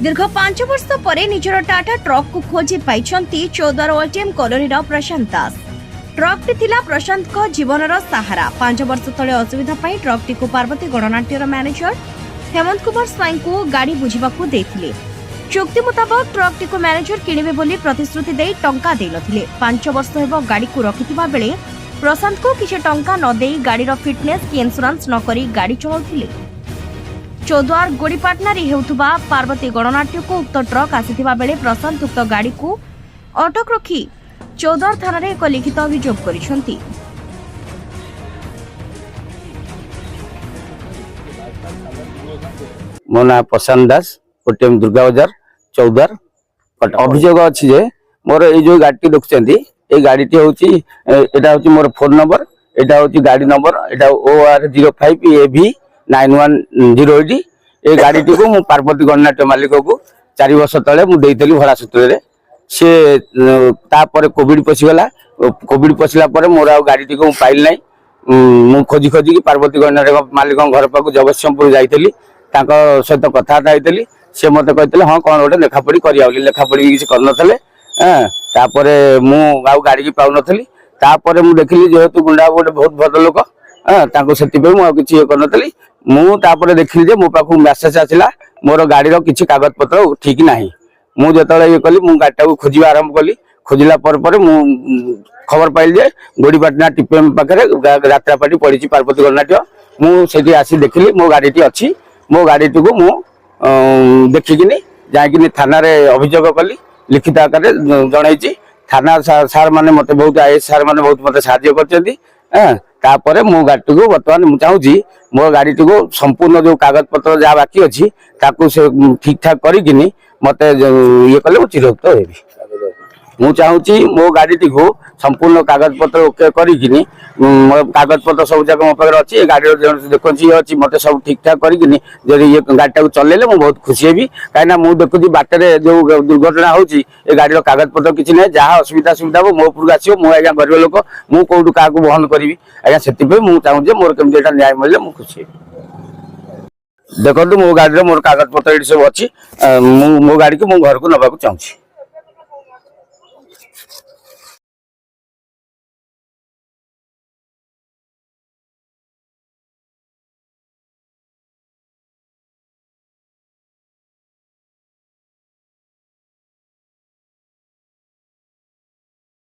दीर्घ 5 वर्ष पर निजर टाटा ट्रक को खोजी पाई चौदार ओल्टीएम कॉलोनी प्रशांत दास। ट्रक टी थिला प्रशांत को जीवन सहारा। 5 वर्ष तले असुविधा पाई ट्रक टी को पार्वती गणनाट्यर मैनेजर हेमंत कुमार स्वाई को गाड़ी बुझाकू देथिले। चुक्ति मुताबक ट्रक टी को मैनेजर किणिबे बोली प्रतिश्रुति दे टंका दे नथिले। 5 वर्ष हेबो गाड़ी को रखिथिबा बेले प्रशांत को किछि टंका न देई गाड़ीर फिटनेस की इंश्योरेंस न करी गाड़ी चलाउथिले। चौद्वार गोड़ीपाटना हेउथुबा पार्वती गणनाट्य को उक्त ट्रक आसीथिबा बेले प्रशांत उक्त गाड़ी को अटक रखी चौद्वार थाना रे एक लिखित अभियोग करिसेंती। मो ना प्रशांत दास ओटीएम दुर्गा बाजार चौद्वार अभियोग अछि जे मोर ए जो गाड़ी देखुचंती ए गाड़ीटी होची एटा होची मोर फोन नंबर एटा होची गाड़ी नंबर एटा OR05AV 9108 ए गाड़ीटी को मु पार्वती गणनाट्य मालिक को 4 वर्ष तले मु देइतली भड़ा सूत्र रे से तापर कोविड पसिगला। कोविड पसिला पर मोर आ गाड़ीटी को पाइल नै। मु खोजी खोजी की पार्वती गणनाट्य मालिक घर पाक जगतसिंहपुर जाइतली ताको सहित कथा थाइतली से मते कहतले हां कोन ओटे लेखापड़ी करियावली लेखापड़ी किछ कर नथले। तापर मु आ गाड़ी की पाउ नथली। तापर मु देखली जेहेतु गुंडा गोटे बहुत भद्र लोक ताको सेति पे मु किछ कर नथली। मु तापर देखली जे मो पाखु मेसेज आसिला मोर गाड़ी रो किछ कागज पत्र ठीक नाही। मु जतले ये कली मु गाड़ी को खोजिबा आरंभ कली। खोजिला पर मु खबर पाइल जे गोड़ीपाटना टीपीएम पाखरे यात्रापाटी पड़ी पार्वती गणनाट्य। मु सेठी आसी देखली मो गाड़ीटी अछि। मो गाड़ीटी को मु देखिकिनी जाइकिनी थाना रे अभियोग कली लिखित आकार जणाइछि। थाना सार माने मते बहुत आईएएस सार माने बहुत मते सहायता करछन्ती। तापर मो गाड़ी को बर्तमान मु चाहूची मो गाड़ी को संपूर्ण जो कागज पत्र जा बाकी अछि ताकू से ठीक ठाक करिकिनी मते ये कले चिरउक्त हेबी। मु चाहूची मो गाड़ी को संपूर्ण कागज पत्र ओके करिकिनी कागज पत्र सब जगह मो पाखरे अछि। ए गाड़ी देखछि अछि मते सब ठीक ठाक करिकिनी जदि ये गाड़ी को चलेले मु बहुत खुशी हेबी। काइना मु देखुची बाटरे जो दुर्घटना होछि ए गाड़ी रो कागज पत्र किछि नै। जहा असुविधा सुविधा हो मो पुर आसीओ मो आज्ञा गरीब लोक मु कोडु का को बहन करबी आज्ञा सेति पे मु चाहू जे मोर केम जेटा न्याय मिलले मु खुशी हेबी। देखंतु मो गाड़ी रो मोर कागज पत्र एडी सब अछि। मो गाड़ी को मो घर को नबा को चाहूची।